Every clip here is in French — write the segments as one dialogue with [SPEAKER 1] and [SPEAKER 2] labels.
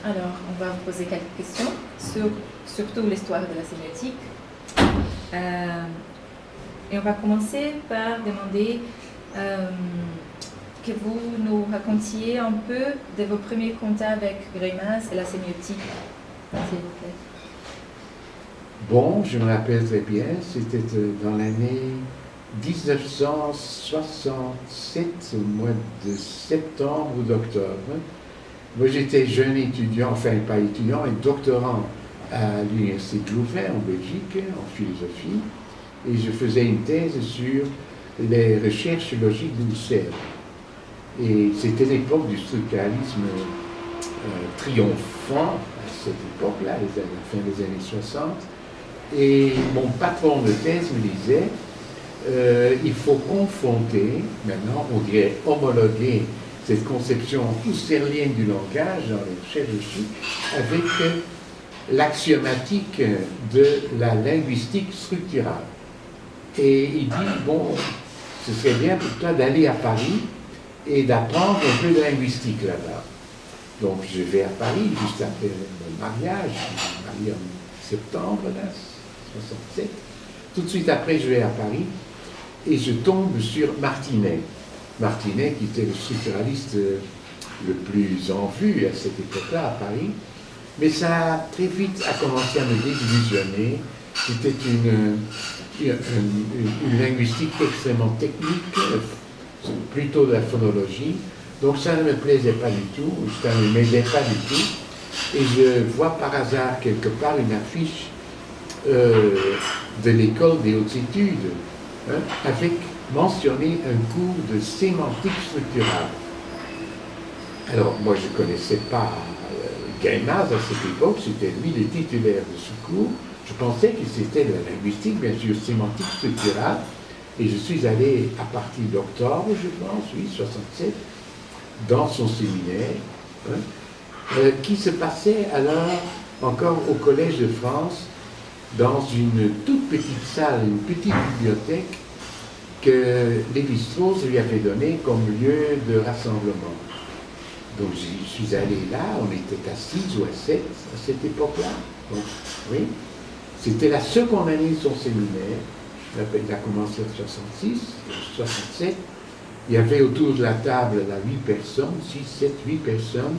[SPEAKER 1] Alors, on va vous poser quelques questions, surtout l'histoire de la sémiotique. Et on va commencer par demander que vous nous racontiez un peu de vos premiers contacts avec Greimas et la sémiotique, s'il vous plaît.
[SPEAKER 2] Bon, je me rappelle très bien, c'était dans l'année 1967, au mois de septembre ou d'octobre. Moi, j'étais jeune étudiant, enfin pas étudiant, mais doctorant à l'Université de Louvain, en Belgique, en philosophie, et je faisais une thèse sur les recherches logiques de Husserl. Et c'était l'époque du structuralisme triomphant, à cette époque-là, la fin des années 60. Et mon patron de thèse me disait, il faut confronter, maintenant on dirait homologuer, cette conception husserlienne du langage dans les recherches logiques avec l'axiomatique de la linguistique structurale. Et il dit, bon, ce serait bien pour toi d'aller à Paris et d'apprendre un peu de linguistique là-bas. Donc je vais à Paris juste après mon mariage, je suis marié en septembre, là, 67. Tout de suite après, je vais à Paris et je tombe sur Martinet. Martinet, qui était le structuraliste le plus en vue à cette époque-là à Paris. Mais ça a très vite commencé à me désillusionner. C'était une linguistique extrêmement technique, plutôt de la phonologie. Donc ça ne me plaisait pas du tout, ça ne m'aidait pas du tout. Et je vois par hasard quelque part une affiche de l'école des hautes études, hein, avec mentionné un cours de sémantique structurale. Alors, moi, je ne connaissais pas Greimas à cette époque, c'était lui le titulaire de ce cours. Je pensais que c'était de la linguistique, bien sûr, sémantique structurale, et je suis allé à partir d'octobre, je pense, oui, 67, dans son séminaire, hein, qui se passait alors encore au Collège de France, dans une toute petite salle, une petite bibliothèque que Lévi-Strauss lui avait donnée comme lieu de rassemblement. Donc je suis allé là, on était à 6 ou à 7 à cette époque-là. Donc, oui, c'était la seconde année de son séminaire. Il a commencé en 66, 67. Il y avait autour de la table là, 8 personnes, 6, 7, 8 personnes,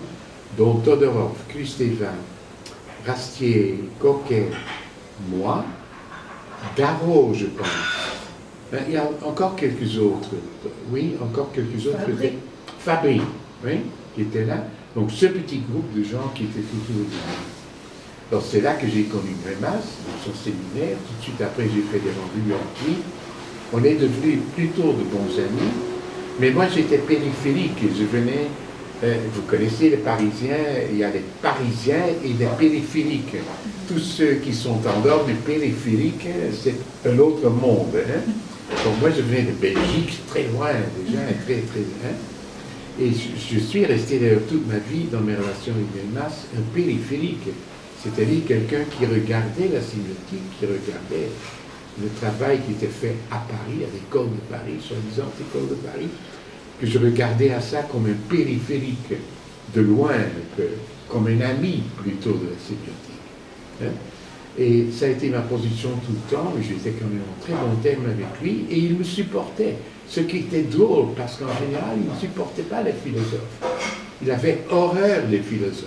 [SPEAKER 2] dont Todorov, Krustevin, Rastier, Coquet, moi, Darrow, je pense. Il y a encore quelques autres. Oui, encore quelques autres. Fabry, oui, qui était là. Donc ce petit groupe de gens qui étaient autour de moi. Alors c'est là que j'ai connu Greimas, dans son séminaire. Tout de suite après, j'ai fait des revues en qui. On est devenus plutôt de bons amis. Mais moi, j'étais périphérique. Je venais, vous connaissez les Parisiens, il y a les Parisiens et les périphériques. Tous ceux qui sont en dehors du périphérique, c'est un autre monde. Hein. Donc moi, je venais de Belgique, très loin déjà, très loin. Et je suis resté d'ailleurs toute ma vie dans mes relations avec Greimas, un périphérique. C'est-à-dire quelqu'un qui regardait la sémiotique, qui regardait le travail qui était fait à Paris, à l'école de Paris, soi-disant école de Paris, que je regardais à ça comme un périphérique, de loin, comme un ami plutôt de la sémiotique. Hein? Et ça a été ma position tout le temps, et j'étais quand même en très bon terme avec lui, et il me supportait. Ce qui était drôle, parce qu'en général, il ne supportait pas les philosophes. Il avait horreur des philosophes.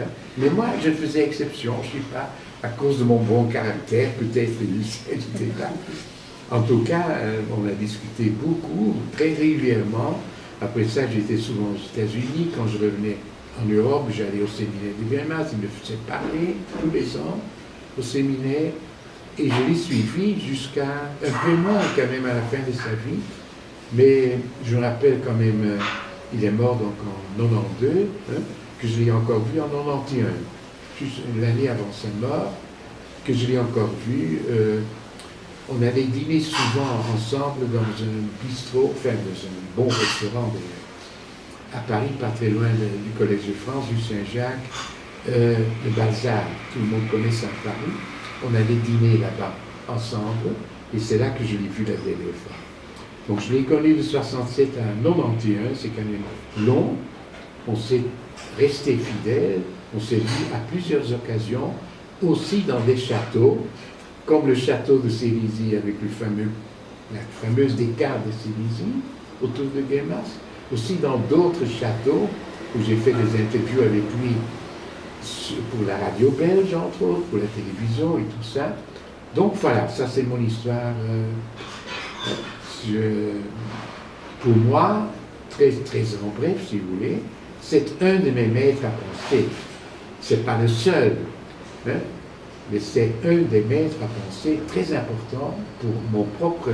[SPEAKER 2] Hein? Mais moi, je faisais exception, je ne sais pas, à cause de mon bon caractère, peut-être, je ne sais pas. En tout cas, on a discuté beaucoup, très régulièrement. Après ça, j'étais souvent aux États-Unis. Quand je revenais en Europe, j'allais au séminaire de Greimas, il me faisait parler tous les ans au séminaire, et je l'ai suivi jusqu'à un peu moins quand même à la fin de sa vie, mais je me rappelle quand même, il est mort donc en 92, hein, que je l'ai encore vu en 91, juste l'année avant sa mort, que je l'ai encore vu. On allait dîner souvent ensemble dans un bistrot, enfin dans un bon restaurant à Paris, pas très loin du Collège de France, rue Saint-Jacques, le Balzac, tout le monde connaît ça à Paris. On allait dîner là-bas ensemble, et c'est là que je l'ai vu la dernière fois. Donc je l'ai connu de 67 à 91, c'est quand même long. On s'est resté fidèles, On s'est vu à plusieurs occasions, aussi dans des châteaux, comme le château de Sévisy avec la fameuse décade de Sévisy, autour de Greimas, aussi dans d'autres châteaux où j'ai fait des interviews avec lui pour la radio belge, entre autres, pour la télévision et tout ça. Donc voilà, ça c'est mon histoire. Pour moi, très en bref, si vous voulez, c'est un de mes maîtres à penser. C'est pas le seul, hein, mais c'est un des maîtres à penser très important pour mon propre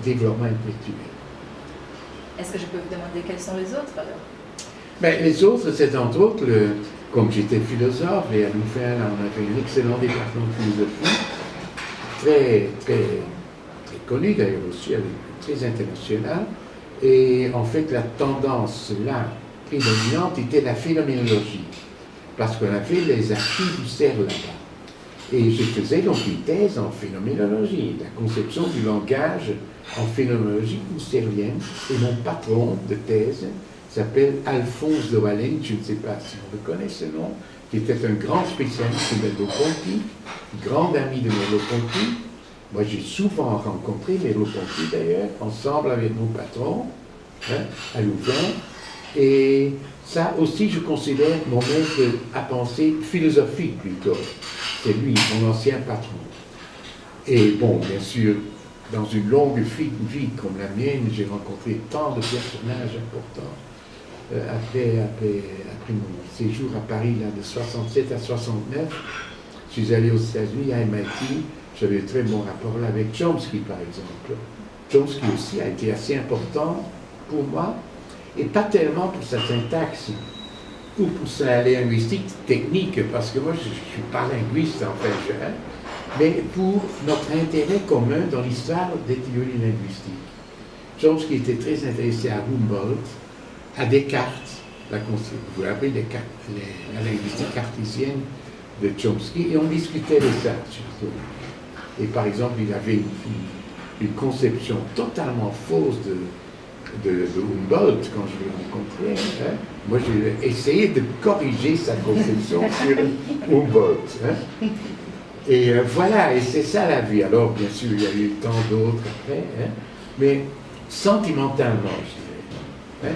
[SPEAKER 2] développement intellectuel.
[SPEAKER 1] Est-ce que je peux vous demander quels sont les autres alors?
[SPEAKER 2] Ben, les autres, c'est entre autres, comme j'étais philosophe, et à Louvain, on avait un excellent département de philosophie, très connu d'ailleurs aussi, très international. Et en fait, la tendance là, prédominante, était la phénoménologie. Parce qu'on avait les archives du CERF là-bas. Et je faisais donc une thèse en phénoménologie, la conception du langage en phénoménologie husserlienne. Et mon patron de thèse s'appelle Alphonse de Wallen, je ne sais pas si on le connaît ce nom, qui était un grand spécialiste de Merleau-Ponty, grand ami de Merleau-Ponty. Moi, j'ai souvent rencontré Merleau-Ponty d'ailleurs, ensemble avec mon patron, hein, à Louvain. Et ça aussi, je considère mon maître à penser philosophique plutôt. C'est lui, mon ancien patron. Et bon, bien sûr, dans une longue vie comme la mienne, j'ai rencontré tant de personnages importants. Après mon séjour à Paris, là, de 67 à 69, je suis allé aux États-Unis, à MIT. J'avais un très bon rapport là avec Chomsky, par exemple. Chomsky aussi a été assez important pour moi, et pas tellement pour sa syntaxe ou pour sa linguistique technique, parce que moi, je ne suis pas linguiste, en fait, mais pour notre intérêt commun dans l'histoire des théories linguistiques. Chomsky était très intéressé à Humboldt, à Descartes, vous vous rappelez la linguistique cartésienne de Chomsky, et on discutait de ça, surtout. Et par exemple, il avait une conception totalement fausse de Humboldt quand je l'ai rencontré. Hein. Moi, j'ai essayé de corriger sa conception sur Humboldt. Hein. Et voilà, et c'est ça la vie. Alors, bien sûr, il y a eu tant d'autres après, hein, mais sentimentalement, je dirais, hein,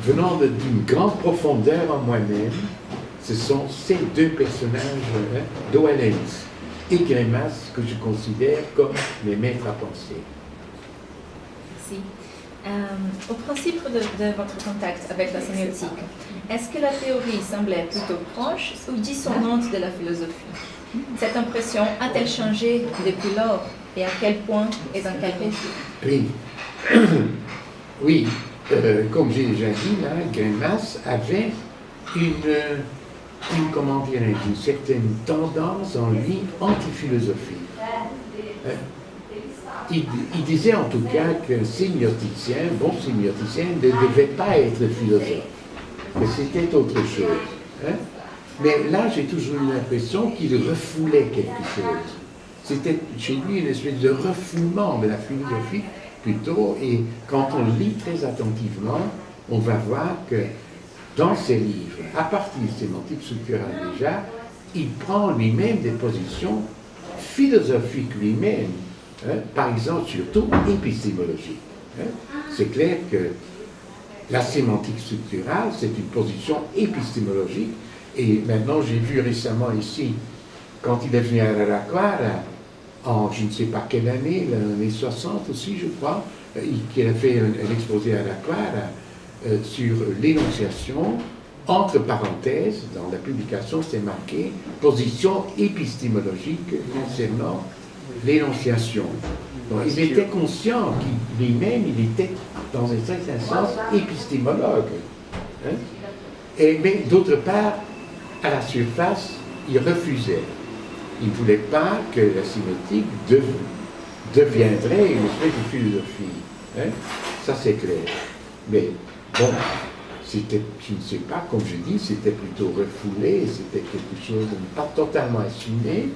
[SPEAKER 2] venant d'une grande profondeur en moi-même, ce sont ces deux personnages, hein, Doelens et Greimas, que je considère comme mes maîtres à penser.
[SPEAKER 1] Merci. Au principe de votre contact avec la sémiotique, est-ce que la théorie semblait plutôt proche ou dissonante de la philosophie? Cette impression a-t-elle changé depuis lors et à quel point et dans quelle mesure?
[SPEAKER 2] Oui, oui. Comme j'ai déjà dit, là, Greimas avait comment dirais-je, une certaine tendance en lui anti-philosophie. Il disait en tout cas qu'un sémioticien, bon sémioticien, ne devait pas être philosophe, que c'était autre chose. Hein? Mais là, j'ai toujours eu l'impression qu'il refoulait quelque chose. C'était chez lui une espèce de refoulement de la philosophie plutôt, et quand on lit très attentivement, on va voir que dans ses livres, à partir de sémantique structurale déjà, il prend lui-même des positions philosophiques lui-même, hein, par exemple surtout épistémologiques. Hein. C'est clair que la sémantique structurale, c'est une position épistémologique, et maintenant j'ai vu récemment ici, quand il est venu à Araraquara, en je ne sais pas quelle année, l'année 60 aussi je crois, qu'il a fait un exposé à Araraquara, sur l'énonciation, entre parenthèses, dans la publication, c'est marqué position épistémologique concernant l'énonciation. Donc, il était conscient qu'il lui-même, il était dans un certain sens épistémologue. Hein? Mais d'autre part, à la surface, il refusait. Il ne voulait pas que la sémiotique deviendrait une espèce de philosophie. Hein? Ça, c'est clair. Mais bon, c'était, je ne sais pas, comme je dis, c'était plutôt refoulé, c'était quelque chose de pas totalement assumé.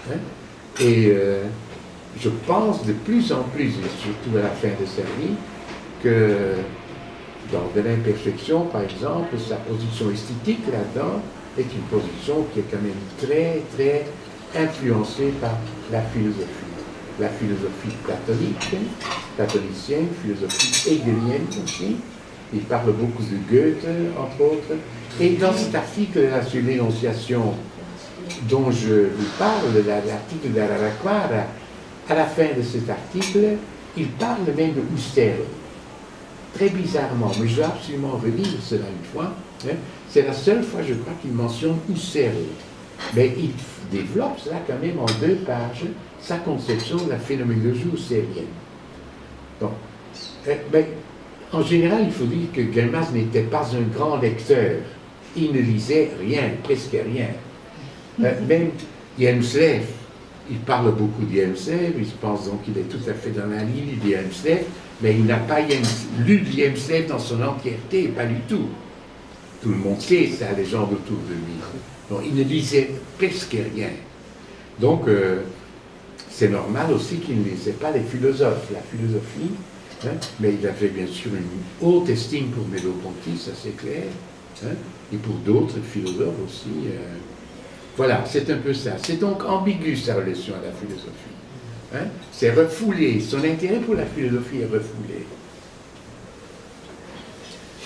[SPEAKER 2] Hein? Et je pense de plus en plus, et surtout à la fin de sa vie, que dans de l'imperfection, par exemple, sa position esthétique là-dedans est une position qui est quand même très, très influencée par la philosophie. La philosophie catholicienne, philosophie hegelienne aussi. Il parle beaucoup de Goethe, entre autres. Et dans cet article là, sur l'énonciation dont je vous parle, l'article d'Araraquara, à la fin de cet article, il parle même de Husserl. Très bizarrement, mais je dois absolument relire cela une fois. Hein. C'est la seule fois, je crois, qu'il mentionne Husserl. Mais il développe cela quand même en 2 pages, sa conception de la phénoménologie husserlienne. Donc, mais, en général, il faut dire que Gelmas n'était pas un grand lecteur. Il ne lisait rien, presque rien. Même Hjelmslev, il parle beaucoup d'Hjelmslev, il pense donc qu'il est tout à fait dans la ligne d'Hjelmslev, mais il n'a pas lu Hjelmslev dans son entièreté, pas du tout. Tout le monde sait ça, les gens autour de lui. Donc il ne lisait presque rien. Donc c'est normal aussi qu'il ne lisait pas les philosophes, la philosophie, hein, mais il avait bien sûr une haute estime pour Merleau-Ponty, ça c'est clair, hein, et pour d'autres philosophes aussi. Voilà, c'est un peu ça. C'est donc ambigu sa relation à la philosophie. Hein? C'est refoulé. Son intérêt pour la philosophie est refoulé.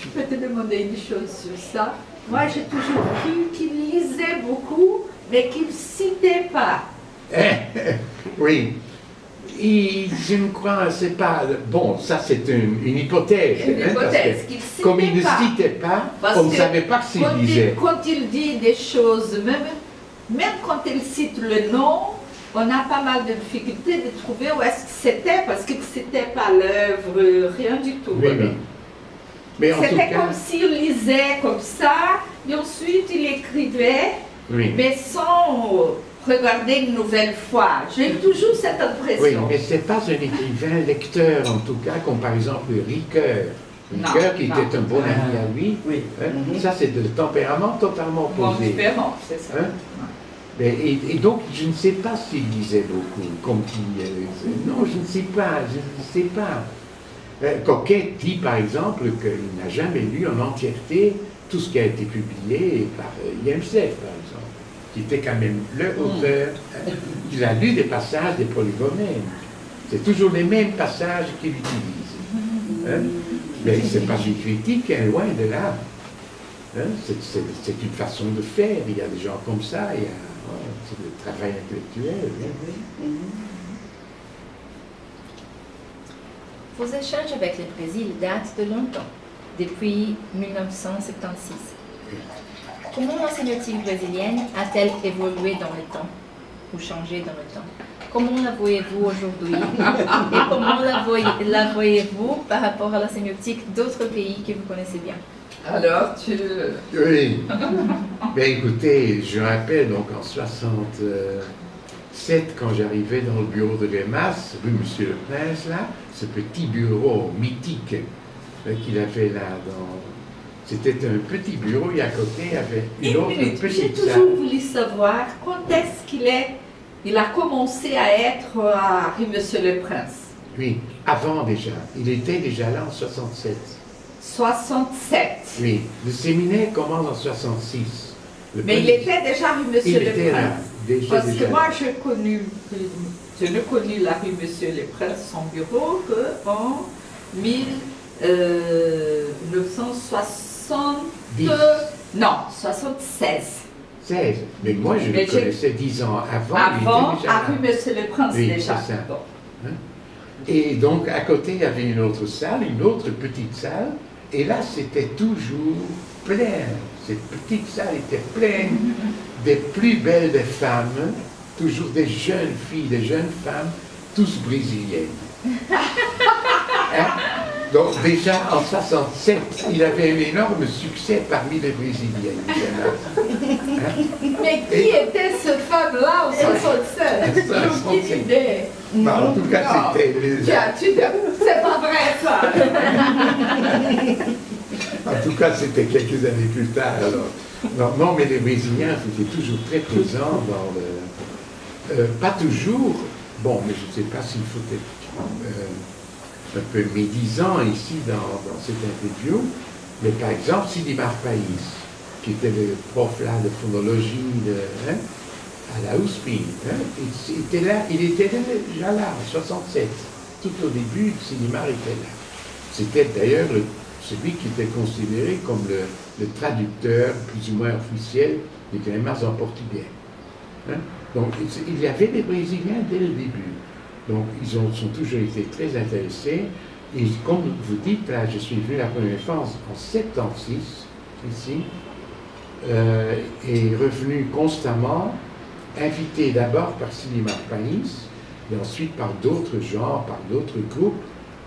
[SPEAKER 3] Je peux te demander une chose sur ça. Moi, j'ai toujours cru qu'il lisait beaucoup, mais qu'il ne citait pas.
[SPEAKER 2] Oui. Je ne crois, c'est pas... Bon, ça c'est une hypothèse.
[SPEAKER 3] Une hypothèse, qu'il ne citait pas.
[SPEAKER 2] Comme il ne citait pas, on ne savait pas s'il lisait.
[SPEAKER 3] Quand il dit des choses, même quand il cite le nom, on a pas mal de difficultés de trouver où est-ce que c'était, parce que c'était pas l'œuvre, rien du tout.
[SPEAKER 2] Oui, oui. Mais
[SPEAKER 3] c'était comme s'il lisait comme ça, et ensuite il écrivait,
[SPEAKER 2] oui,
[SPEAKER 3] mais sans regarder une nouvelle fois. J'ai toujours cette impression.
[SPEAKER 2] Oui, mais ce n'est pas un écrivain lecteur, en tout cas, comme par exemple Ricoeur. Ricoeur, qui était un bon ami à lui.
[SPEAKER 3] Oui.
[SPEAKER 2] Hein? Ça, c'est de tempérament totalement opposé.
[SPEAKER 3] Différent, c'est ça.
[SPEAKER 2] Hein? Et donc, je ne sais pas s'il lisait beaucoup, comme non, je ne sais pas, je ne sais pas. Coquet dit, par exemple, qu'il n'a jamais lu en entièreté tout ce qui a été publié par Hjelmslev, par exemple, qui était quand même le auteur. Il a lu des passages des Polygomènes. C'est toujours les mêmes passages qu'il utilise. Hein? Mais ce n'est pas une critique, hein, loin de là. Hein? C'est une façon de faire. Il y a des gens comme ça, c'est le travail intellectuel.
[SPEAKER 1] Vos échanges avec le Brésil datent de longtemps, depuis 1976. Comment la sémiotique brésilienne a-t-elle évolué dans le temps, ou changé dans le temps? Comment la voyez-vous aujourd'hui? Et comment la voyez-vous par rapport à la sémiotique d'autres pays que vous connaissez bien?
[SPEAKER 3] Alors,
[SPEAKER 2] Oui. Ben écoutez, je rappelle donc en 67, quand j'arrivais dans le bureau de Gelmas, rue Monsieur le Prince, là, ce petit bureau mythique qu'il avait là dans... C'était un petit bureau et à côté, il y avait une autre petite salle.
[SPEAKER 3] J'ai toujours voulu savoir quand est-ce il a commencé à être à rue Monsieur le Prince.
[SPEAKER 2] Oui, avant déjà. Il était déjà là en 67.
[SPEAKER 3] 67.
[SPEAKER 2] Oui, le séminaire commence en 66.
[SPEAKER 3] Mais il était déjà rue Monsieur le
[SPEAKER 2] était
[SPEAKER 3] Prince.
[SPEAKER 2] Là, déjà,
[SPEAKER 3] parce que moi, je ne connu la rue Monsieur le Prince, son bureau, qu'en 1960... Non, 76.
[SPEAKER 2] 16. Mais moi, je le connaissais 10 ans avant.
[SPEAKER 3] Avant,
[SPEAKER 2] il était déjà
[SPEAKER 3] à rue Monsieur le Prince,
[SPEAKER 2] oui,
[SPEAKER 3] déjà.
[SPEAKER 2] C'est ça. Hein? Et donc, à côté, il y avait une autre salle, une autre petite salle. Et là, c'était toujours plein. Cette petite salle était pleine des plus belles des femmes, toujours des jeunes filles, des jeunes femmes, tous brésiliennes. Hein? Donc déjà en 67, il avait un énorme succès parmi les Brésiliennes. Hein?
[SPEAKER 3] Mais qui était ce femme-là en 67? J'ai aucune idée.
[SPEAKER 2] En tout cas, c'était...
[SPEAKER 3] C'est pas vrai ça.
[SPEAKER 2] En tout cas, c'était quelques années plus tard. Alors. Non, mais les Brésiliens étaient toujours très présents dans le... pas toujours, bon, mais je ne sais pas s'il faut être un peu médisant ici dans cette interview, mais par exemple, Sidi Marpaïs. qui était le prof là de phonologie à la USP, il était déjà là, en 67. Tout au début, Sidimar était là. C'était d'ailleurs celui qui était considéré comme le traducteur plus ou moins officiel des Greimas en portugais. Hein? Donc il y avait des Brésiliens dès le début. Donc ils ont toujours été très intéressés. Et comme vous dites, là, je suis venu la première fois en 76, ici, et revenu constamment, invité d'abord par Sidimar Pais, et ensuite par d'autres gens, par d'autres groupes,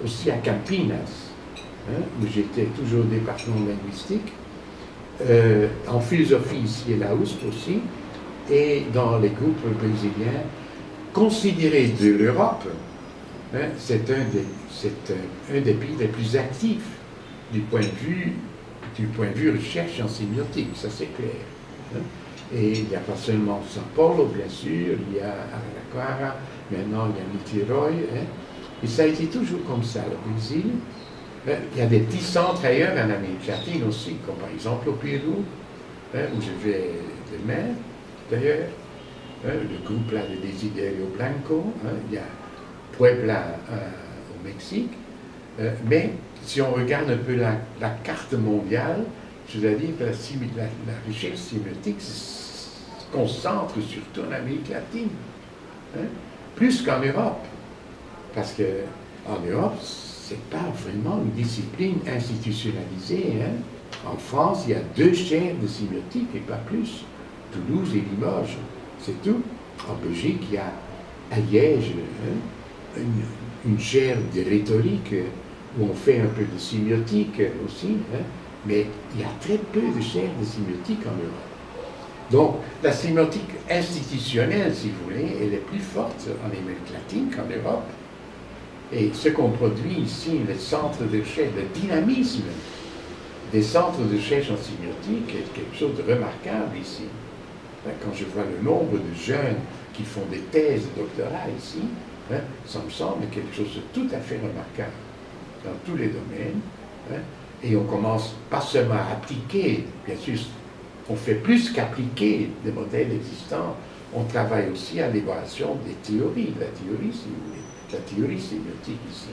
[SPEAKER 2] aussi à Campinas, hein, où j'étais toujours au département linguistique, en philosophie ici et là aussi, et dans les groupes brésiliens, considérés de l'Europe, hein, c'est un des pays les plus actifs du point de vue recherche en sémiotique, ça c'est clair. Hein. Et il n'y a pas seulement São Paulo, bien sûr, il y a Araraquara, maintenant il y a Niterói, hein. Et ça a été toujours comme ça, le Brésil. Il y a des petits centres ailleurs en Amérique latine aussi, comme par exemple au Pérou, hein, où je vais demain, d'ailleurs, hein, le groupe là de Desiderio Blanco, hein, il y a Puebla au Mexique, mais si on regarde un peu la carte mondiale, je dois dire que la recherche sémiotique se concentre surtout en Amérique latine, hein, plus qu'en Europe, parce qu'en Europe, c'est pas vraiment une discipline institutionnalisée. Hein. En France, il y a 2 chaires de sémiotique et pas plus. Toulouse et Limoges, c'est tout. En Belgique, il y a à Liège une chaire de rhétorique où on fait un peu de sémiotique aussi, hein. Mais il y a très peu de chaires de sémiotique en Europe. Donc, la sémiotique institutionnelle, si vous voulez, elle est plus forte en Amérique latine qu'en Europe. Et ce qu'on produit ici, les centres de recherche, le dynamisme des centres de recherche en sémiotique est quelque chose de remarquable ici. Quand je vois le nombre de jeunes qui font des thèses de doctorat ici, hein, ça me semble quelque chose de tout à fait remarquable dans tous les domaines. Hein, et on commence pas seulement à appliquer, bien sûr, on fait plus qu'appliquer des modèles existants, on travaille aussi à l'évaluation des théories, de la théorie, si vous voulez. La théorie sémiotique ici.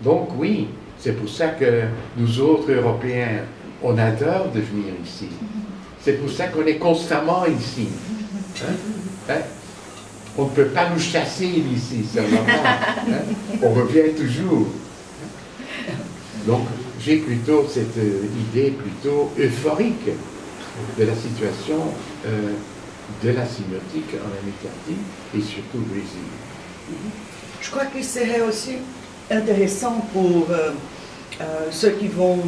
[SPEAKER 2] Donc oui, c'est pour ça que nous autres Européens, on adore de venir ici. C'est pour ça qu'on est constamment ici. Hein? Hein? On ne peut pas nous chasser d'ici, ça va pas. Hein? On revient toujours. Donc j'ai plutôt cette idée plutôt euphorique de la situation de la sémiotique en Amérique latine et surtout au Brésil.
[SPEAKER 4] Je crois que serait aussi intéressant pour ceux qui vont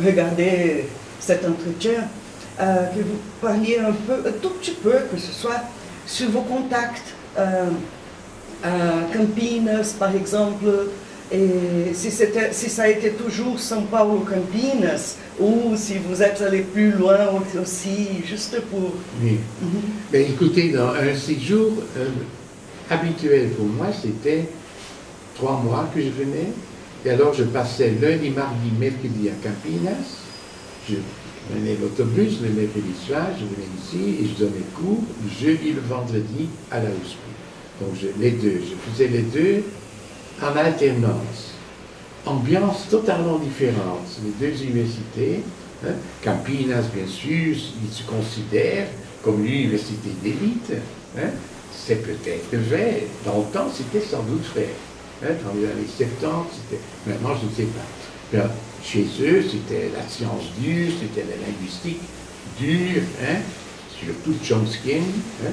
[SPEAKER 4] regarder cet entretien, que vous parliez un tout petit peu, que ce soit sur vos contacts à Campinas, par exemple, et si ça a été toujours São Paulo, Campinas, ou si vous êtes allé plus loin aussi, juste pour...
[SPEAKER 2] Oui. Mais écoutez, dans un séjour habituel pour moi, c'était 3 mois que je venais, et alors je passais lundi, mardi, mercredi à Campinas, je prenais l'autobus le mercredi soir, je venais ici et je donnais cours le jeudi, le vendredi à la USP. Donc je faisais les deux en alternance. Ambiance totalement différente, les 2 universités, hein. Campinas bien sûr, il se considère comme l'université d'élite, hein. C'est peut-être vrai, dans le temps c'était sans doute vrai. Hein, dans les années 70, maintenant je ne sais pas. Bien, chez eux, c'était la science dure, c'était la linguistique dure, hein, surtout Chomsky, hein,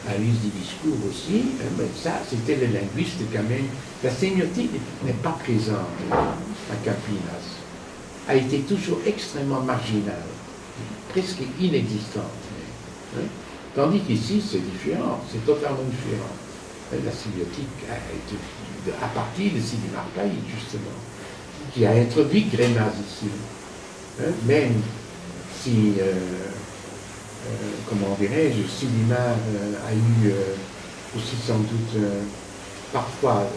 [SPEAKER 2] analyse du discours aussi, hein, mais ça, c'était les linguistes quand même. La sémiotique n'est pas présente à Campinas, a été toujours extrêmement marginale, presque inexistante. Hein. Tandis qu'ici, c'est différent, c'est totalement différent. La sémiotique a été à partir de Sidimar Pais, justement, qui a introduit Greimas ici. Hein, même si, comment dirais-je, Sidimar a eu aussi sans doute parfois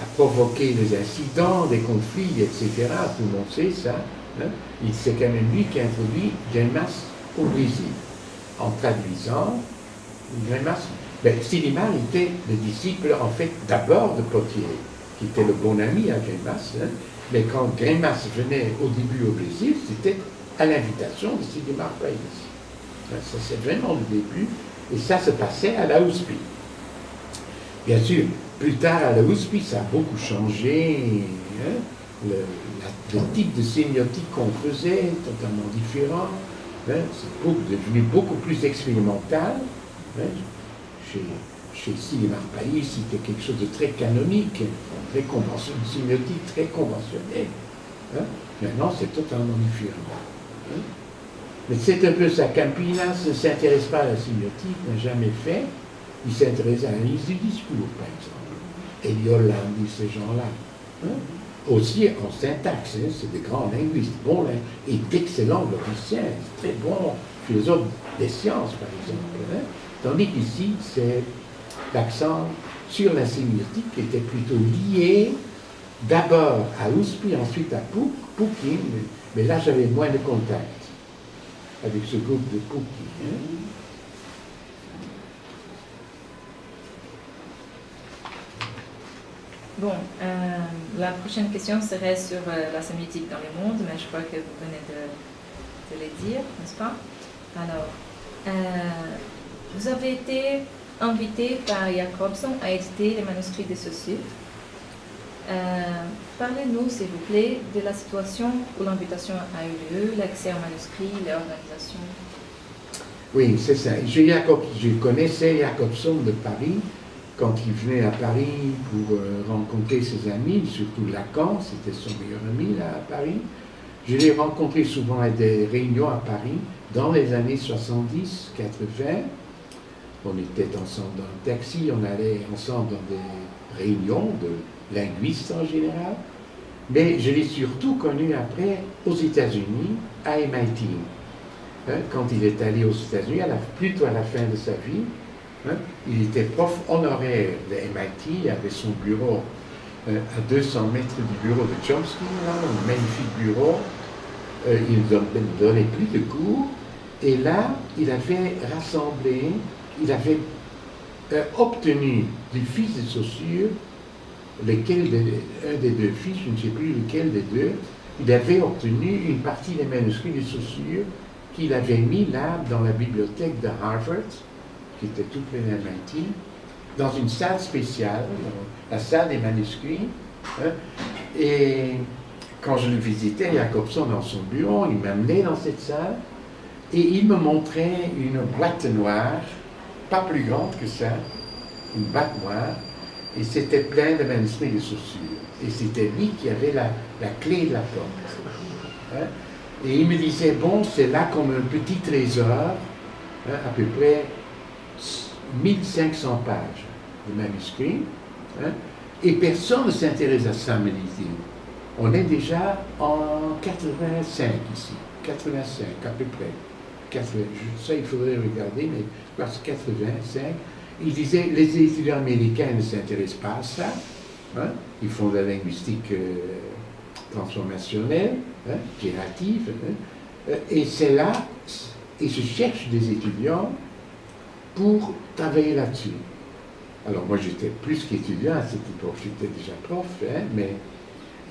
[SPEAKER 2] a provoqué des incidents, des conflits, etc. Tout le monde sait ça. Hein. C'est quand même lui qui a introduit Greimas au Brésil, en traduisant Greimas. Ben, Sillimar était le disciple, en fait, d'abord de Potier, qui était le bon ami à Greimas, hein. Mais quand Greimas venait au début au Brésil, c'était à l'invitation de Sillimar País. Ça, c'est vraiment le début, et ça se passait à la Houspie. Bien sûr, plus tard à la Houspie, ça a beaucoup changé, hein. Le type de sémiotique qu'on faisait, totalement différent, hein. C'est devenu beaucoup plus expérimental. Hein. Chez Sillimar País, c'était quelque chose de très canonique, très conventionnel, une sémiotique très conventionnelle. Hein. Maintenant, c'est totalement différent. Hein. Mais c'est un peu ça. Campinas ne s'intéresse pas à la sémiotique, n'a jamais fait. Il s'intéresse à l'analyse du discours, par exemple. Eliolandi, ces gens-là. Hein. Aussi en syntaxe, hein, c'est des grands linguistes, bons et d'excellents logiciens, très bons philosophes des sciences, par exemple. Hein. Tandis qu'ici, c'est l'accent sur la sémiotique qui était plutôt lié d'abord à Houspie, ensuite à Pouquin, mais là j'avais moins de contact avec ce groupe de Pouquin. Hein.
[SPEAKER 1] Bon, la prochaine question serait sur la sémiotique dans le monde, mais je crois que vous venez de le dire, n'est-ce pas? Alors, vous avez été invité par Jacobson à éditer les manuscrits de Saussure. Parlez-nous, s'il vous plaît, de la situation où l'invitation a eu lieu, l'accès aux manuscrits, l'organisation.
[SPEAKER 2] Oui, c'est ça. Je connaissais Jacobson de Paris quand il venait à Paris pour rencontrer ses amis, surtout Lacan, c'était son meilleur ami là à Paris. Je l'ai rencontré souvent à des réunions à Paris dans les années 70, 80. On était ensemble dans le taxi, on allait ensemble dans des réunions de linguistes en général. Mais je l'ai surtout connu après aux États-Unis, à MIT. Hein, quand il est allé aux États-Unis, plutôt à la fin de sa vie, hein, il était prof honoraire de MIT, il avait son bureau à 200 mètres du bureau de Chomsky, là, un magnifique bureau. Il ne donnait plus de cours. Et là, il avait rassemblé, il avait obtenu du fils de Saussure, un des deux fils, je ne sais plus lequel des deux, il avait obtenu une partie des manuscrits de Saussure qu'il avait mis là dans la bibliothèque de Harvard, qui était tout près de MIT, dans une salle spéciale, la salle des manuscrits. Hein, et quand je le visitais, Jacobson dans son bureau, il m'amenait dans cette salle et il me montrait une boîte noire, pas plus grande que ça, une boîte noire, et c'était plein de manuscrits de Saussure. Et c'était lui qui avait la clé de la porte. Hein? Et il me disait, bon, c'est là comme un petit trésor, hein, à peu près 1500 pages de manuscrits, hein, et personne ne s'intéresse à ça, me dit-il. On est déjà en 85 ici, 85 à peu près. Ça, il faudrait regarder, mais je pense 85. Il disait, les étudiants américains ne s'intéressent pas à ça. Hein, ils font de la linguistique transformationnelle, hein, générative. Hein, et c'est là, et je cherche des étudiants pour travailler là-dessus. Alors moi, j'étais plus qu'étudiant à cette époque, j'étais déjà prof, hein, mais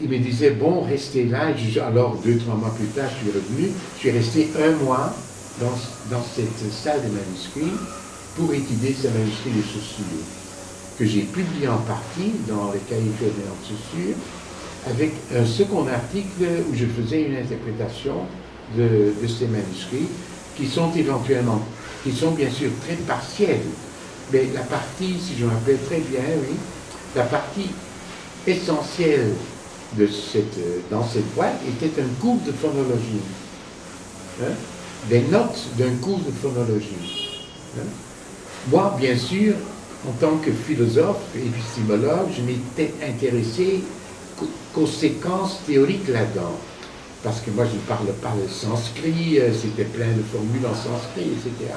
[SPEAKER 2] il me disait, bon, restez là. Alors, 2-3 mois plus tard, je suis revenu. Je suis resté 1 mois dans cette salle de manuscrits pour étudier ces manuscrits de Saussure, que j'ai publié en partie dans les cahiers fédéraux de Saussure, avec un second article où je faisais une interprétation de ces manuscrits, qui sont bien sûr très partiels, mais la partie, si je me rappelle très bien, oui, la partie essentielle dans cette boîte était un cours de phonologie. Hein, des notes d'un cours de phonologie. Hein. Moi, bien sûr, en tant que philosophe et épistémologue, je m'étais intéressé qu'aux séquences théoriques là-dedans. Parce que moi, je ne parle pas le sanskrit, c'était plein de formules en sanskrit, etc.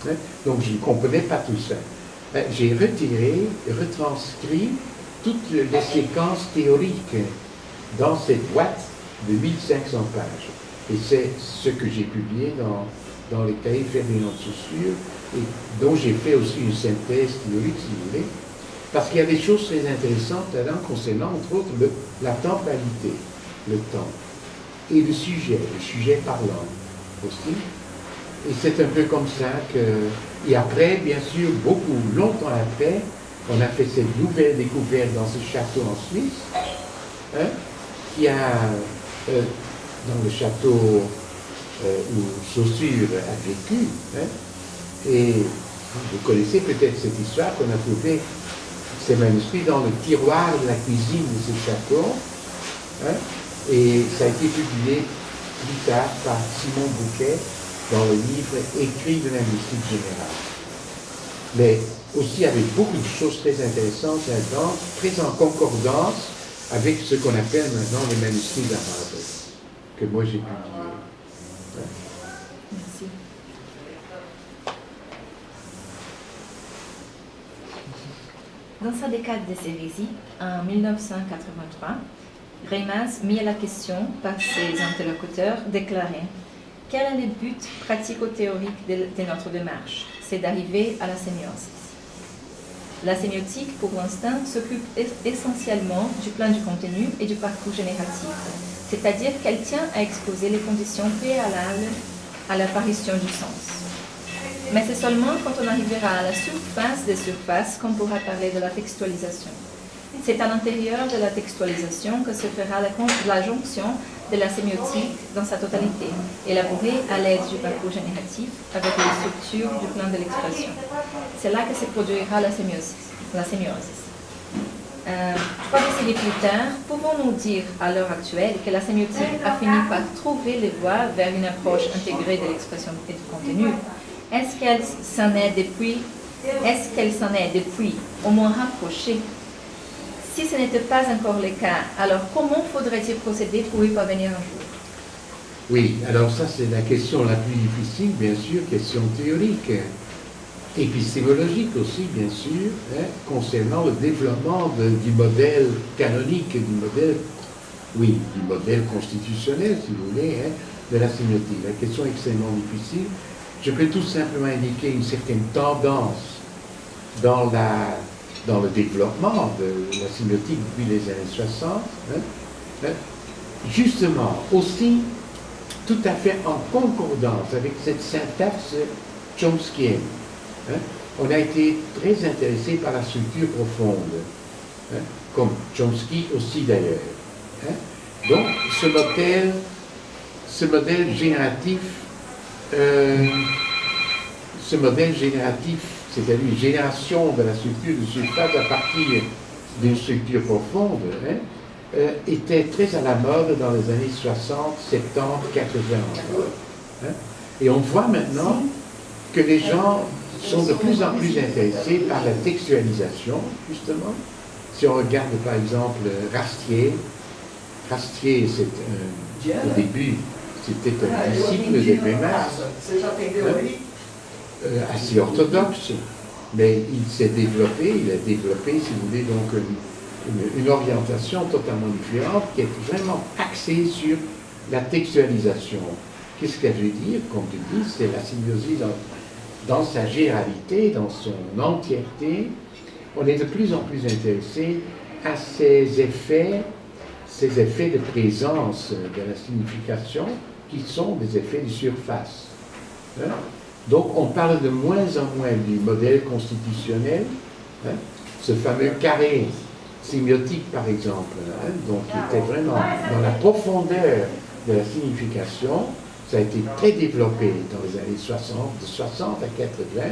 [SPEAKER 2] Hein. Donc, je ne comprenais pas tout ça. J'ai retranscrit toutes les séquences théoriques dans cette boîte de 1500 pages. Et c'est ce que j'ai publié dans les cahiers Ferdinand de Saussure, et dont j'ai fait aussi une synthèse théorique, si vous voulez, parce qu'il y a des choses très intéressantes là-dedans concernant, entre autres, la temporalité, le temps, et le sujet parlant aussi. Et c'est un peu comme ça que... Et après, bien sûr, beaucoup, longtemps après, on a fait cette nouvelle découverte dans ce château en Suisse, hein, qui a, dans le château où Saussure a vécu, hein, et vous connaissez peut-être cette histoire qu'on a trouvé ces manuscrits dans le tiroir de la cuisine de ce château, hein, et ça a été publié plus tard par Simon Bouquet dans le livre Écrit de linguistique générale. Mais aussi avec beaucoup de choses très intéressantes là-dedans, très en concordance avec ce qu'on appelle maintenant les manuscrits d'Arabe, que moi j'ai publiés. Ouais.
[SPEAKER 1] Merci. Dans sa décade de sérésie, en 1983, Reimaz, mis à la question par ses interlocuteurs, déclarait « Quel est le but pratico-théorique de notre démarche? C'est d'arriver à la sémiosis. La sémiotique, pour l'instant, s'occupe essentiellement du plan du contenu et du parcours génératif, c'est-à-dire qu'elle tient à exposer les conditions préalables à l'apparition du sens. Mais c'est seulement quand on arrivera à la surface des surfaces qu'on pourra parler de la textualisation. C'est à l'intérieur de la textualisation que se fera la jonction de la sémiotique dans sa totalité, élaborée à l'aide du parcours génératif avec les structures du plan de l'expression. C'est là que se produira la sémiosis. Trois décennies plus tard, pouvons-nous dire à l'heure actuelle que la sémiotique a fini par trouver les voies vers une approche intégrée de l'expression et du contenu? Est-ce qu'elle s'en est depuis au moins rapprochée? Si ce n'était pas encore le cas, alors comment faudrait-il procéder pour y parvenir un jour?
[SPEAKER 2] Oui, alors ça c'est la question la plus difficile, bien sûr, question théorique, épistémologique aussi, bien sûr, hein, concernant le développement du modèle canonique, du modèle constitutionnel, si vous voulez, hein, de la sémiotique. La question est extrêmement difficile. Je peux tout simplement indiquer une certaine tendance dans le développement de la sémiotique depuis les années 60, hein, justement aussi tout à fait en concordance avec cette syntaxe chomskienne. Hein. On a été très intéressé par la structure profonde, hein, comme Chomsky aussi d'ailleurs. Hein. Donc ce modèle génératif, c'est-à-dire une génération de la structure de surface à partir d'une structure profonde, hein, était très à la mode dans les années 60, 70, 80. Hein. Et on voit maintenant que les gens sont de plus en plus intéressés par la textualisation, justement. Si on regarde par exemple Rastier, au début, c'était un disciple de Reimaz, assez orthodoxe, mais il a développé, si vous voulez, donc une orientation totalement différente qui est vraiment axée sur la textualisation. Qu'est-ce qu'elle veut dire? Comme tu dis, c'est la symbiosie dans sa généralité, dans son entièreté. On est de plus en plus intéressé à ces effets de présence de la signification qui sont des effets de surface. Hein? Donc on parle de moins en moins du modèle constitutionnel, hein? Ce fameux carré sémiotique par exemple, hein? Donc qui était vraiment dans la profondeur de la signification. Ça a été très développé dans les années 60, de 60 à 80.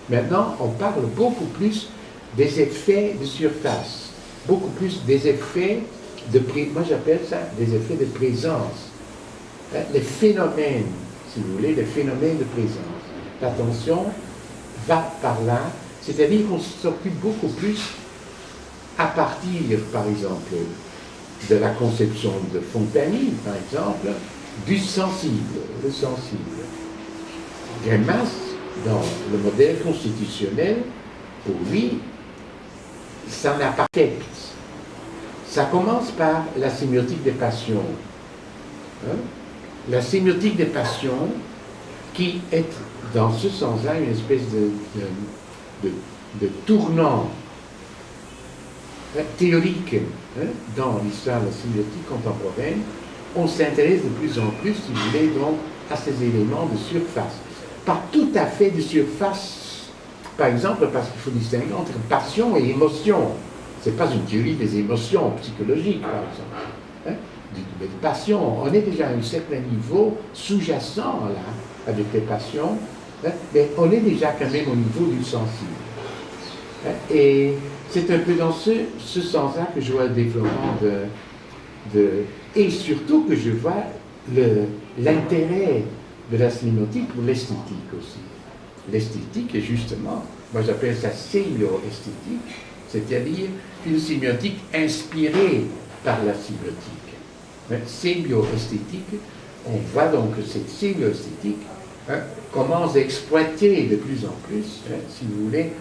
[SPEAKER 2] Maintenant, on parle beaucoup plus des effets de surface, beaucoup plus des effets moi j'appelle ça des effets de présence. Les phénomènes, si vous voulez, les phénomènes de présence. L'attention va par là, c'est-à-dire qu'on s'occupe beaucoup plus à partir, par exemple, de la conception de Fontani, par exemple, du sensible, le sensible. Reimaz, dans le modèle constitutionnel, pour lui, ça n'a pas fait. Ça commence par la sémiotique des passions, hein, la sémiotique des passions, qui est dans ce sens-là une espèce de tournant théorique hein, dans l'histoire de la sémiotique contemporaine. On s'intéresse de plus en plus, si vous voulez, donc, à ces éléments de surface. Pas tout à fait de surface, par exemple, parce qu'il faut distinguer entre passion et émotion. Ce n'est pas une théorie des émotions psychologiques, par exemple. Hein, de passion, on est déjà à un certain niveau sous-jacent, là, avec les passions, hein, mais on est déjà quand même au niveau du sensible. Hein, et c'est un peu dans ce sens-là que je vois le développement et surtout que je vois l'intérêt de la sémiotique pour l'esthétique aussi. L'esthétique est justement, moi j'appelle ça sémio-esthétique, c'est-à-dire une sémiotique inspirée par la sémiotique. Hein, sémio-esthétique, on voit donc que cette sémio-esthétique hein, commence à exploiter de plus en plus, hein, si vous voulez,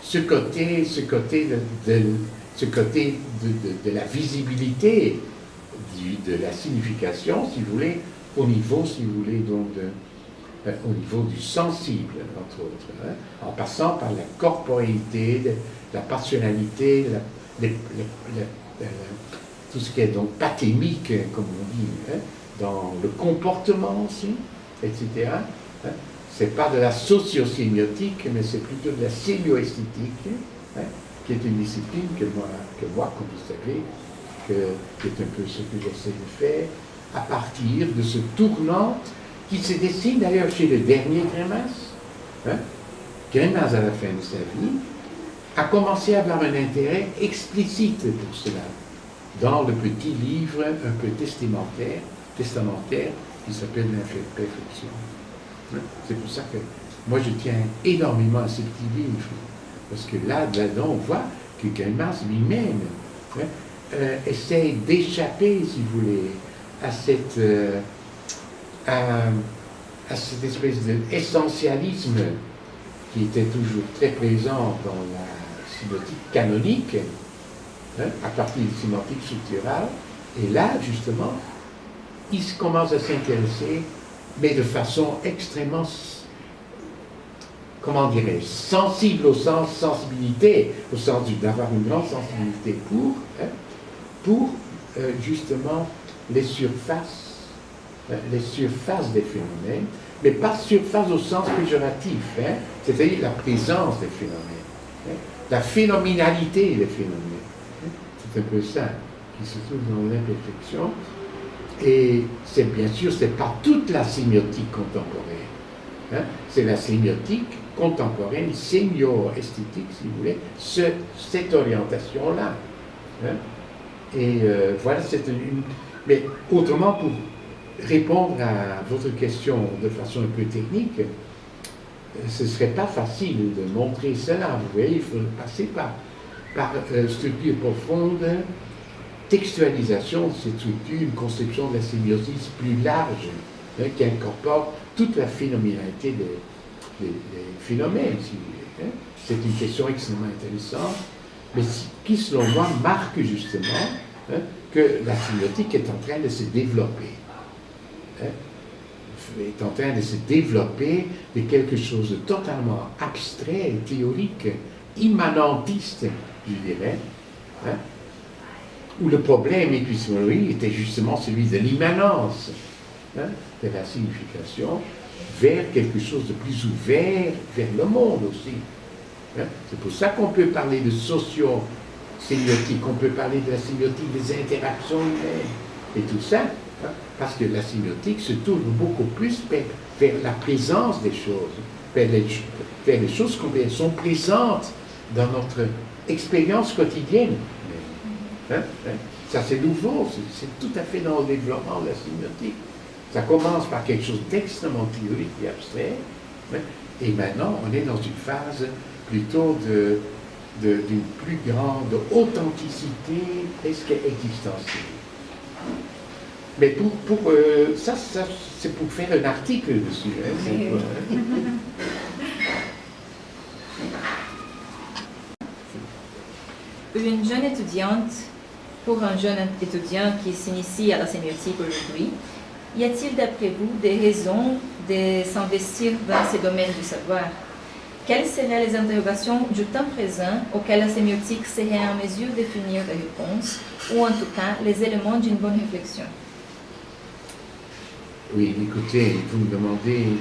[SPEAKER 2] ce côté de la visibilité de la signification, si vous voulez, au niveau, si vous voulez, donc au niveau du sensible, entre autres, hein, en passant par la corporéité, la passionnalité, tout ce qui est donc pathémique, comme on dit, hein, dans le comportement aussi, etc. Hein. C'est pas de la sociosémiotique, mais c'est plutôt de la sémioesthétique, hein, qui est une discipline que moi, comme vous savez, qui est un peu ce que j'essaie de faire, à partir de ce tournant qui se dessine d'ailleurs chez le dernier Greimas. Hein. Greimas, à la fin de sa vie, a commencé à avoir un intérêt explicite pour cela, dans le petit livre un peu testamentaire qui s'appelle l'imperfection. Hein. C'est pour ça que moi je tiens énormément à ce petit livre, parce que là-dedans on voit que Greimas lui-même hein, essaye d'échapper, si vous voulez, à cette espèce d'essentialisme qui était toujours très présent dans la sémiotique canonique, hein, à partir de sémiotique structurale. Et là, justement, il commence à s'intéresser, mais de façon extrêmement, comment dirais-je, sensible au sens sensibilité, au sens d'avoir une grande sensibilité pour justement les surfaces des phénomènes, mais pas surface au sens péjoratif, hein, c'est-à-dire la présence des phénomènes, hein, la phénoménalité des phénomènes. Hein, c'est un peu ça qui se trouve dans l'imperfection. Et c'est bien sûr, c'est pas toute la sémiotique contemporaine. Hein, c'est la sémiotique contemporaine, sémio-esthétique, si vous voulez, cette orientation-là. Hein. Et voilà, c'est une... Mais autrement, pour répondre à votre question de façon un peu technique, ce ne serait pas facile de montrer cela. Vous voyez, il faut passer par structure profonde, textualisation de cette structure, une conception de la sémiosis plus large, hein, qui incorpore toute la phénoménalité des phénomènes, si vous voulez. Hein. C'est une question extrêmement intéressante, mais qui, selon moi, marque justement hein, que la sémiotique est en train de se développer. Hein, est en train de se développer de quelque chose de totalement abstrait et théorique, immanentiste, je dirais, hein, où le problème épistémologique était justement celui de l'immanence hein, de la signification vers quelque chose de plus ouvert, vers le monde aussi. Hein. C'est pour ça qu'on peut parler de socio-sémiotique, on peut parler de la sémiotique des interactions humaines et tout ça, hein, parce que la sémiotique se tourne beaucoup plus vers la présence des choses, vers les choses qui sont présentes dans notre expérience quotidienne. Hein, hein. Ça c'est nouveau, c'est tout à fait dans le développement de la sémiotique. Ça commence par quelque chose d'extrêmement théorique et abstrait, hein, et maintenant on est dans une phase plutôt d'une plus grande authenticité presque existentielle. Mais ça c'est pour faire un article dessus. Hein,
[SPEAKER 1] Une jeune étudiante pour un jeune étudiant qui s'initie à la sémiotique aujourd'hui, y a-t-il d'après vous des raisons de s'investir dans ces domaines du savoir? Quelles seraient les interrogations du temps présent auxquelles la sémiotique serait en mesure de fournir des réponses, ou en tout cas les éléments d'une bonne réflexion?
[SPEAKER 2] Oui, écoutez, vous me demandez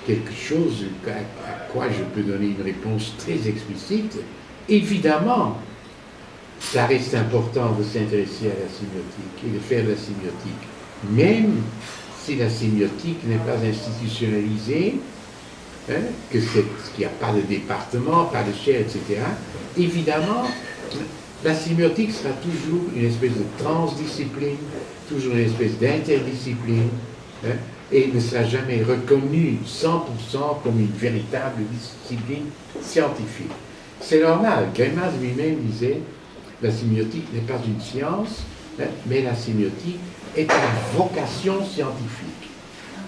[SPEAKER 2] quelque chose à quoi je peux donner une réponse très explicite. Évidemment, ça reste important de s'intéresser à la sémiotique et de faire de la sémiotique, même si la sémiotique n'est pas institutionnalisée, hein, qu'il n'y a pas de département, pas de chaire, etc. Évidemment, la sémiotique sera toujours une espèce de transdiscipline, toujours une espèce d'interdiscipline, hein, et ne sera jamais reconnue 100% comme une véritable discipline scientifique. C'est normal. Greimas lui-même disait la sémiotique n'est pas une science, hein, mais la sémiotique est une vocation scientifique.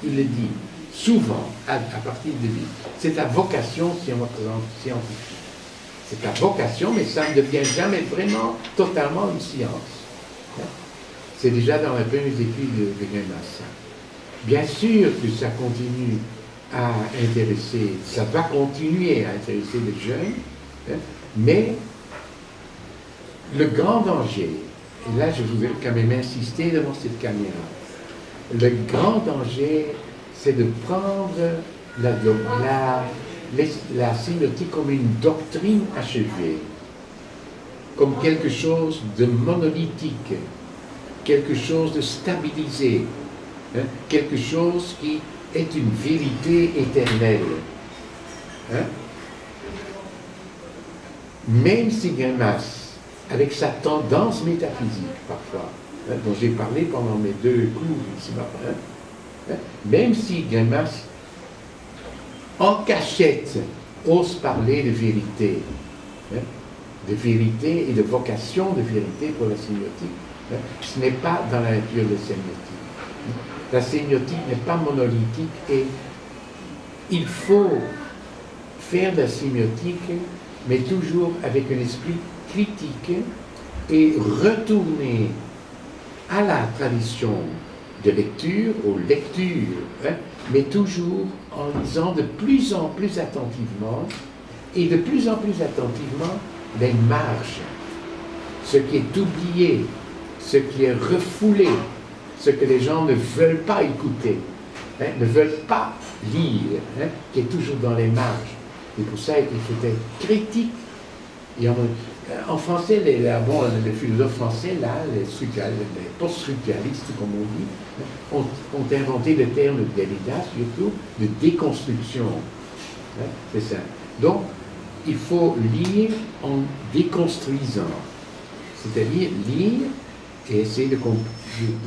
[SPEAKER 2] Il le dit souvent à partir de lui. C'est la vocation scientifique. C'est la vocation, mais ça ne devient jamais vraiment totalement une science. Hein. C'est déjà dans les premières études de Greimas. Bien sûr que ça continue à intéresser, ça va continuer à intéresser les jeunes, hein, mais le grand danger, et là je voudrais quand même insister devant cette caméra, le grand danger, c'est de prendre la sémiotique comme une doctrine achevée, comme quelque chose de monolithique, quelque chose de stabilisé, hein, quelque chose qui est une vérité éternelle. Hein. Même si Greimas, avec sa tendance métaphysique parfois, hein, dont j'ai parlé pendant mes 2 cours ici matin, hein, même si Greimas, en cachette, ose parler de vérité, hein, de vérité et de vocation de vérité pour la sémiotique, hein, ce n'est pas dans la nature de la sémiotique. La sémiotique n'est pas monolithique et il faut faire de la sémiotique, mais toujours avec un esprit critique et retourner à la tradition de lecture, aux lectures, hein, mais toujours en lisant de plus en plus attentivement et de plus en plus attentivement les marges, ce qui est oublié, ce qui est refoulé, ce que les gens ne veulent pas écouter, hein, ne veulent pas lire, hein, qui est toujours dans les marges. Et pour ça, il faut être critique. Et en français, les philosophes français, là, les post-structuralistes, comme on dit, ont inventé le terme de Derrida, surtout, de déconstruction. Hein, c'est ça. Donc, il faut lire en déconstruisant. C'est-à-dire lire et essayer de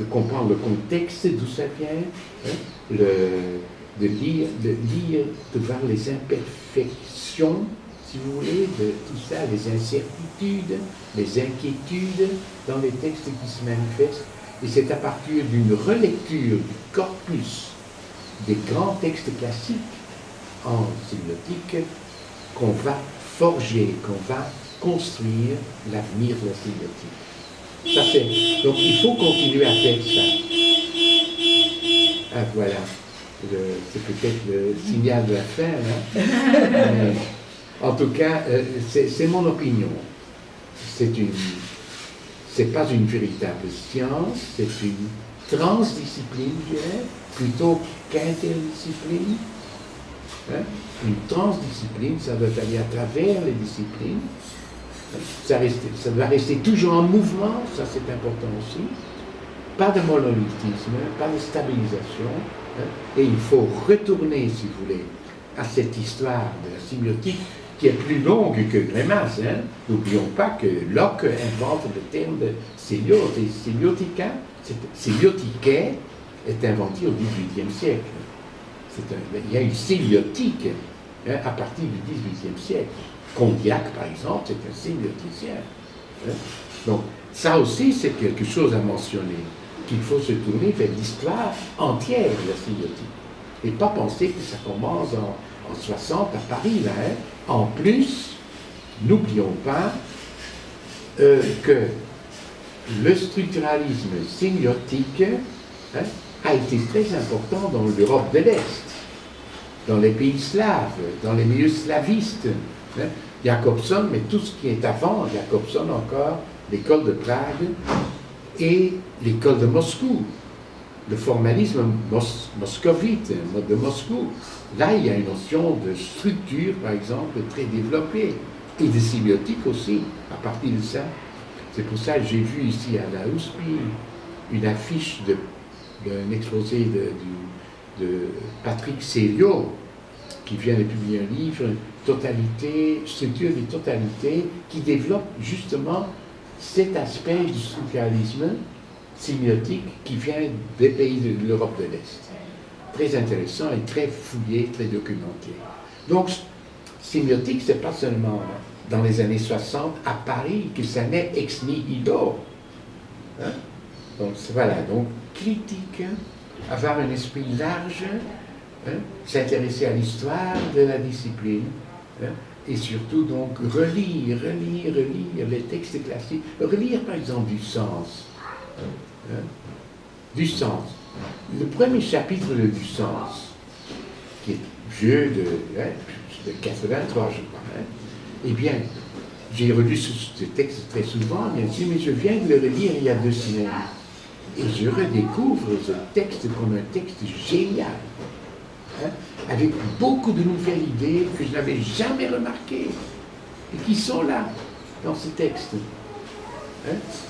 [SPEAKER 2] comprendre le contexte d'où ça vient, hein, de lire, de voir les imperfections, si vous voulez, de tout ça, les incertitudes, les inquiétudes dans les textes qui se manifestent. Et c'est à partir d'une relecture du corpus des grands textes classiques en sémiotique qu'on va forger, qu'on va construire l'avenir de la sémiotique. Ça fait. Donc il faut continuer à faire ça. Ah voilà. C'est peut-être le signal de la fin, hein? Mais, en tout cas, c'est mon opinion. C'est pas une véritable science, c'est une transdiscipline, je dirais, plutôt qu'interdiscipline. Hein? Une transdiscipline, ça doit aller à travers les disciplines. Ça doit rester toujours en mouvement, ça c'est important aussi. Pas de monolithisme, pas de stabilisation. Hein? Et il faut retourner, si vous voulez, à cette histoire de la sémiotique qui est plus longue que Greimas. Hein? N'oublions pas que Locke invente le terme de sémiotica. Sémiotiquae est inventé au XVIIIe siècle. Il y a une sémiotique, hein, à partir du XVIIIe siècle. Condillac, par exemple, c'est un sémioticien. Hein? Donc, ça aussi, c'est quelque chose à mentionner, qu'il faut se tourner vers l'histoire entière de la sémiotique. Et pas penser que ça commence en 60 à Paris, là. Hein? En plus, n'oublions pas que le structuralisme sémiotique a été très important dans l'Europe de l'Est, dans les pays slaves, dans les milieux slavistes. Jacobson, mais tout ce qui est avant Jacobson encore, l'école de Prague et l'école de Moscou, le formalisme moscovite de Moscou. Là, il y a une notion de structure, par exemple, très développée, et de sémiotique aussi, à partir de ça. C'est pour ça que j'ai vu ici à la USP une affiche d'un exposé de Patrick Sériot, qui vient de publier un livre, Totalité, structure des totalités, qui développe justement cet aspect du structuralisme sémiotique qui vient des pays de l'Europe de l'Est. Très intéressant et très fouillé, très documenté. Donc, sémiotique, c'est pas seulement dans les années 60 à Paris que ça naît ex nihilo. Hein? Donc, voilà, donc critique, avoir un esprit large, s'intéresser à l'histoire de la discipline, et surtout donc relire les textes classiques, relire par exemple du sens. Du sens. Le premier chapitre de Du sens, qui est vieux de 83, je crois, eh bien, j'ai relu ce texte très souvent, bien sûr, mais je viens de le relire il y a 2 semaines. Et je redécouvre ce texte comme un texte génial, avec beaucoup de nouvelles idées que je n'avais jamais remarquées et qui sont là, dans ce texte.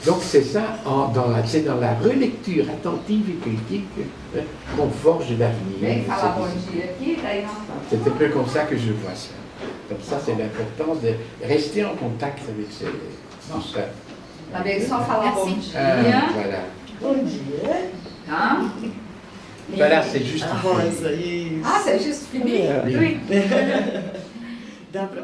[SPEAKER 2] Donc c'est ça, c'est dans la relecture attentive et critique qu'on forge l'avenir. C'est un peu comme ça que je vois ça. Comme ça, c'est l'importance de rester en contact avec tout ça.
[SPEAKER 3] Avec só falar bom dia.
[SPEAKER 2] Voilà.
[SPEAKER 4] Bom dia.
[SPEAKER 3] Tá?
[SPEAKER 2] Voilà, c'est juste.
[SPEAKER 4] A voz aí.
[SPEAKER 3] Ah, c'est juste fini?
[SPEAKER 2] Oui.
[SPEAKER 4] Dá pra